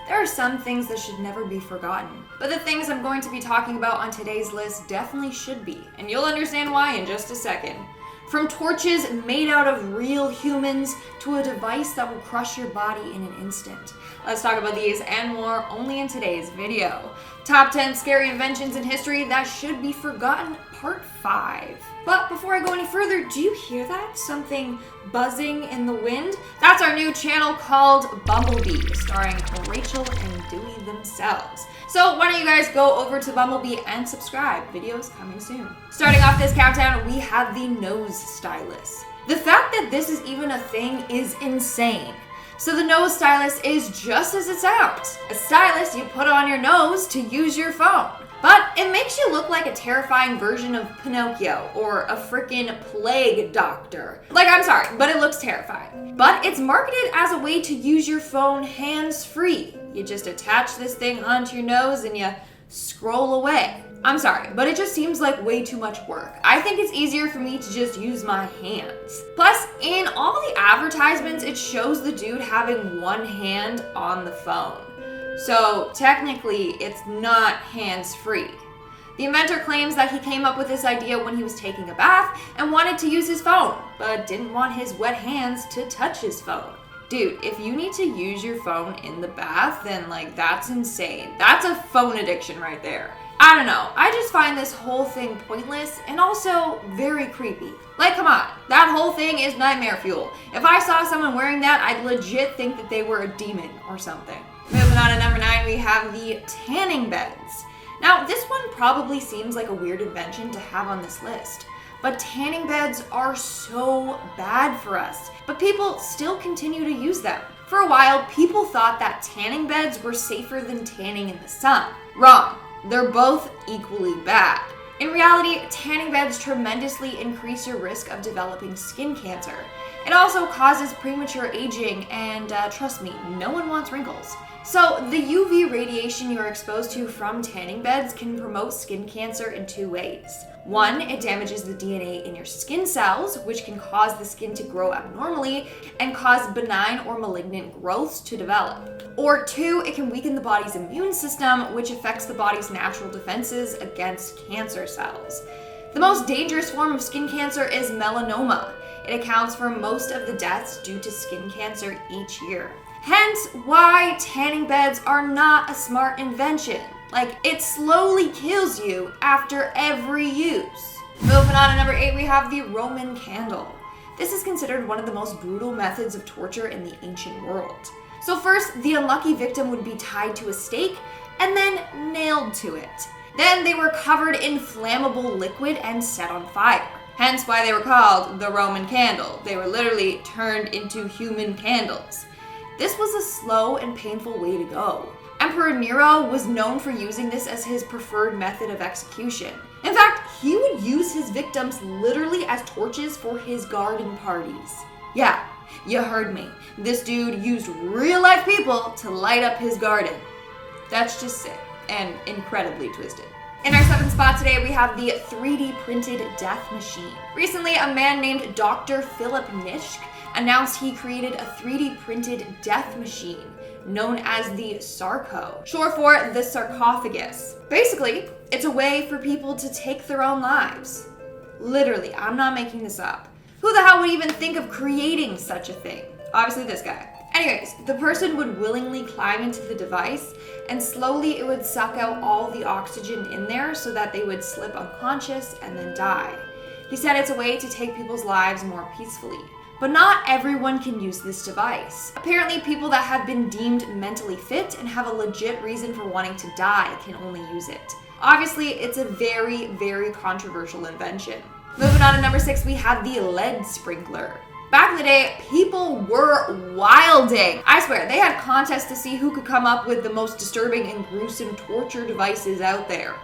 there are some things that should never be forgotten. But the things I'm going to be talking about on today's list definitely should be, and you'll understand why in just a second. From torches made out of real humans to a device that will crush your body in an instant. Let's talk about these and more only in today's video. Top 10 scary inventions in history that should be forgotten, part 5. But before I go any further, do you hear that? Something buzzing in the wind? That's our new channel called Bumblebee, starring Rachel and Dewey themselves. So why don't you guys go over to Bumblebee and subscribe. Videos coming soon. Starting off this countdown, we have the nose stylus. The fact that this is even a thing is insane. So the nose stylus is just as it sounds. A stylus you put on your nose to use your phone. But it makes you look like a terrifying version of Pinocchio or a freaking plague doctor. Like, I'm sorry, but it looks terrifying. But it's marketed as a way to use your phone hands-free. You just attach this thing onto your nose and you scroll away. I'm sorry, but it just seems like way too much work. I think it's easier for me to just use my hands. Plus, in all the advertisements, it shows the dude having one hand on the phone. So technically, it's not hands-free. The inventor claims that he came up with this idea when he was taking a bath and wanted to use his phone, but didn't want his wet hands to touch his phone. Dude, if you need to use your phone in the bath, then that's insane. That's a phone addiction right there. I don't know, I just find this whole thing pointless and also very creepy. Like, come on, that whole thing is nightmare fuel. If I saw someone wearing that, I'd legit think that they were a demon or something. Moving on to number 9, we have the tanning beds. Now, this one probably seems like a weird invention to have on this list, but tanning beds are so bad for us, but people still continue to use them. For a while, people thought that tanning beds were safer than tanning in the sun. Wrong. They're both equally bad. In reality, tanning beds tremendously increase your risk of developing skin cancer. It also causes premature aging, and trust me, no one wants wrinkles. So the UV radiation you're exposed to from tanning beds can promote skin cancer in 2 ways. 1, it damages the DNA in your skin cells, which can cause the skin to grow abnormally and cause benign or malignant growths to develop. Or 2, it can weaken the body's immune system, which affects the body's natural defenses against cancer cells. The most dangerous form of skin cancer is melanoma. It accounts for most of the deaths due to skin cancer each year. Hence why tanning beds are not a smart invention. It slowly kills you after every use. Moving on to number 8, we have the Roman candle. This is considered one of the most brutal methods of torture in the ancient world. So first, the unlucky victim would be tied to a stake and then nailed to it. Then they were covered in flammable liquid and set on fire. Hence why they were called the Roman candle. They were literally turned into human candles. This was a slow and painful way to go. Emperor Nero was known for using this as his preferred method of execution. In fact, he would use his victims literally as torches for his garden parties. Yeah, you heard me. This dude used real-life people to light up his garden. That's just sick and incredibly twisted. In our 7th spot today, we have the 3D printed death machine. Recently, a man named Dr. Philip Nitschke announced he created a 3D printed death machine known as the Sarco, short for the sarcophagus. Basically, it's a way for people to take their own lives. Literally, I'm not making this up. Who the hell would even think of creating such a thing? Obviously this guy. Anyways, the person would willingly climb into the device and slowly it would suck out all the oxygen in there so that they would slip unconscious and then die. He said it's a way to take people's lives more peacefully. But not everyone can use this device. Apparently, people that have been deemed mentally fit and have a legit reason for wanting to die can only use it. Obviously, it's a very, very controversial invention. Moving on to number 6, we have the lead sprinkler. Back in the day, people were wilding. I swear, they had contests to see who could come up with the most disturbing and gruesome torture devices out there.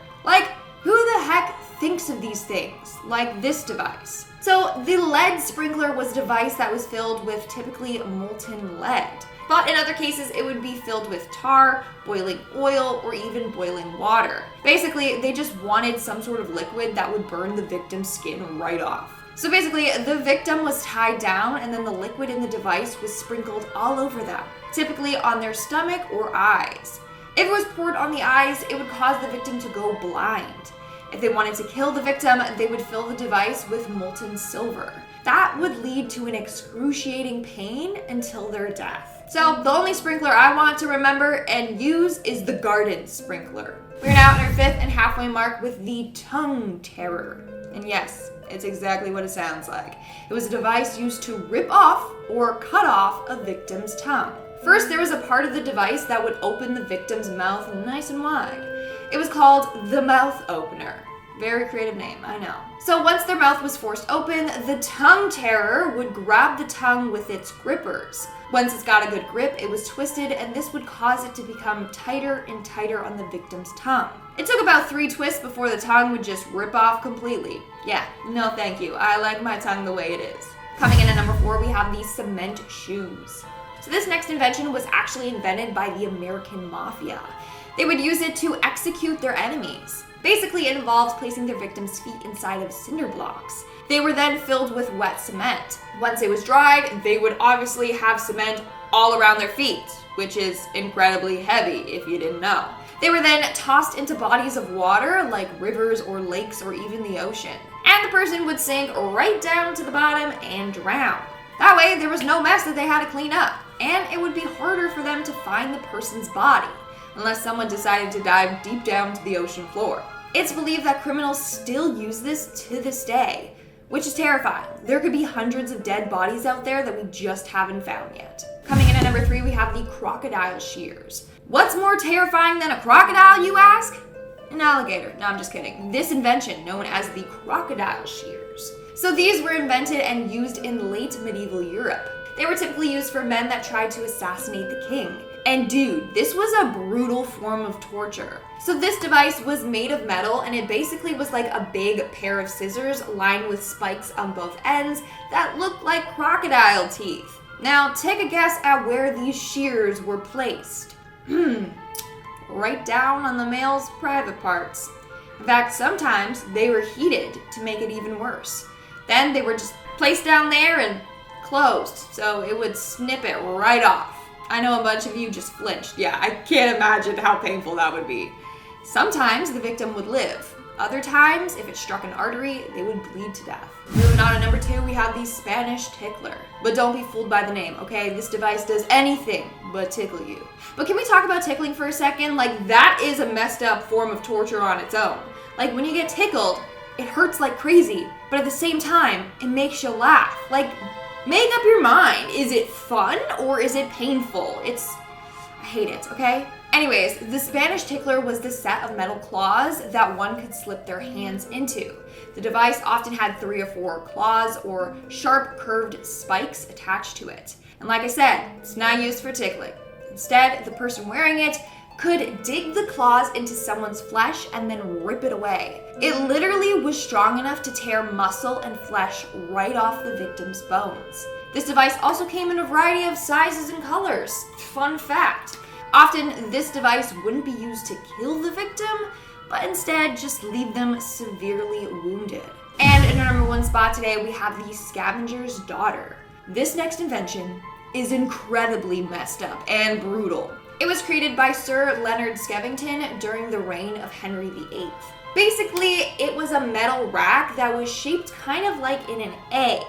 Who the heck thinks of these things? Like this device. So the lead sprinkler was a device that was filled with typically molten lead. But in other cases, it would be filled with tar, boiling oil, or even boiling water. Basically, they just wanted some sort of liquid that would burn the victim's skin right off. So basically, the victim was tied down and then the liquid in the device was sprinkled all over them typically on their stomach or eyes. If it was poured on the eyes, it would cause the victim to go blind. If they wanted to kill the victim, they would fill the device with molten silver. That would lead to an excruciating pain until their death. So the only sprinkler I want to remember and use is the garden sprinkler. We're now at our 5th and halfway mark with the tongue terror. And yes, it's exactly what it sounds like. It was a device used to rip off or cut off a victim's tongue. First, there was a part of the device that would open the victim's mouth nice and wide. It was called the mouth opener. Very creative name, I know. So once their mouth was forced open, the tongue terror would grab the tongue with its grippers. Once it's got a good grip, it was twisted, and this would cause it to become tighter and tighter on the victim's tongue. It took about 3 twists before the tongue would just rip off completely. Yeah, no thank you. I like my tongue the way it is. Coming in at number 4, we have the cement shoes. So this next invention was actually invented by the American Mafia. They would use it to execute their enemies. Basically, it involves placing their victims' feet inside of cinder blocks. They were then filled with wet cement. Once it was dried, they would obviously have cement all around their feet, which is incredibly heavy if you didn't know. They were then tossed into bodies of water like rivers or lakes or even the ocean. And the person would sink right down to the bottom and drown. That way, there was no mess that they had to clean up, and it would be harder for them to find the person's body, unless someone decided to dive deep down to the ocean floor. It's believed that criminals still use this to this day, which is terrifying. There could be hundreds of dead bodies out there that we just haven't found yet. Coming in at number 3, we have the crocodile shears. What's more terrifying than a crocodile, you ask? An alligator. No, I'm just kidding. This invention, known as the crocodile shears. So these were invented and used in late medieval Europe. They were typically used for men that tried to assassinate the king. And dude, this was a brutal form of torture. So this device was made of metal, and it basically was like a big pair of scissors lined with spikes on both ends that looked like crocodile teeth. Now take a guess at where these shears were placed. Right down on the male's private parts. In fact, sometimes they were heated to make it even worse. Then they were just placed down there and closed, so it would snip it right off. I know a bunch of you just flinched. Yeah, I can't imagine how painful that would be. Sometimes the victim would live. Other times, if it struck an artery, they would bleed to death. Moving on to number 2, we have the Spanish tickler. But don't be fooled by the name, okay? This device does anything but tickle you. But can we talk about tickling for a second? Like, that is a messed up form of torture on its own. Like, when you get tickled, it hurts like crazy, but at the same time, it makes you laugh. Like, make up your mind. Is it fun or is it painful? I hate it, okay? Anyways, the Spanish tickler was the set of metal claws that one could slip their hands into. The device often had 3 or 4 claws or sharp curved spikes attached to it. And like I said, it's not used for tickling. Instead, the person wearing it could dig the claws into someone's flesh and then rip it away. It literally was strong enough to tear muscle and flesh right off the victim's bones. This device also came in a variety of sizes and colors. Fun fact. Often, this device wouldn't be used to kill the victim, but instead just leave them severely wounded. And in our number 1 spot today, we have the Scavenger's daughter. This next invention is incredibly messed up and brutal. It was created by Sir Leonard Skevington during the reign of Henry VIII. Basically, it was a metal rack that was shaped kind of like in an A.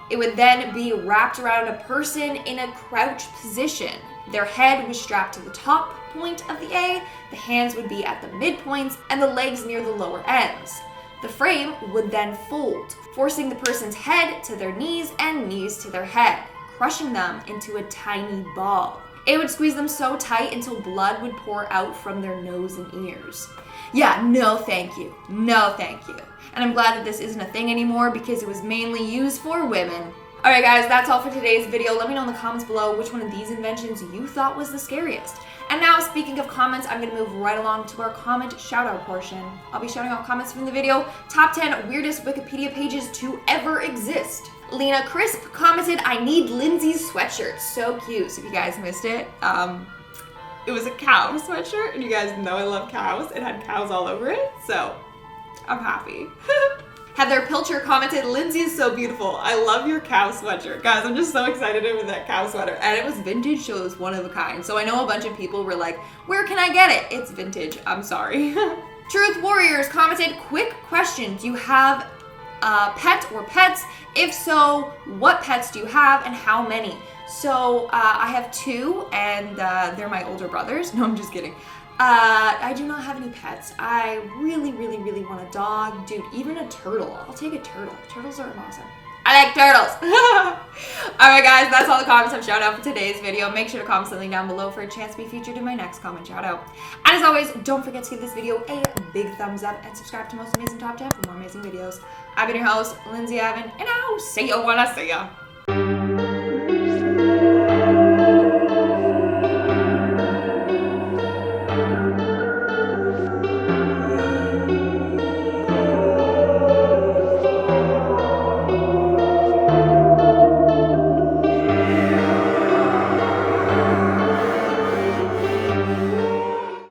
It would then be wrapped around a person in a crouched position. Their head was strapped to the top point of the A, the hands would be at the midpoints, and the legs near the lower ends. The frame would then fold, forcing the person's head to their knees and knees to their head, crushing them into a tiny ball. It would squeeze them so tight until blood would pour out from their nose and ears. Yeah, no thank you. No thank you. And I'm glad that this isn't a thing anymore because it was mainly used for women. Alright guys, that's all for today's video. Let me know in the comments below which one of these inventions you thought was the scariest. And now, speaking of comments, I'm going to move right along to our comment shoutout portion. I'll be shouting out comments from the video. Top 10 weirdest Wikipedia pages to ever exist. Lena Crisp commented, "I need Lindsay's sweatshirt." So cute. So if you guys missed it, it was a cow sweatshirt, and you guys know I love cows. It had cows all over it, so I'm happy. Heather Pilcher commented, Lindsay is so beautiful. I love your cow sweatshirt. Guys, I'm just so excited with that cow sweater. And it was vintage, so it was one of a kind. So I know a bunch of people were like, where can I get it? It's vintage. I'm sorry. Truth Warriors commented, quick question. Do you have pets or pets? If so, what pets do you have and how many? So I have 2 and they're my older brothers. No, I'm just kidding. I do not have any pets. I really, really, really want a dog. Dude, even a turtle. I'll take a turtle. Turtles are awesome. I like turtles. Alright guys, that's all the comments I've shout out for today's video. Make sure to comment something down below for a chance to be featured in my next comment shout out. And as always, don't forget to give this video a big thumbs up and subscribe to Most Amazing Top 10 for more amazing videos. I've been your host, Lindsay Evan, and I'll see you when I see ya.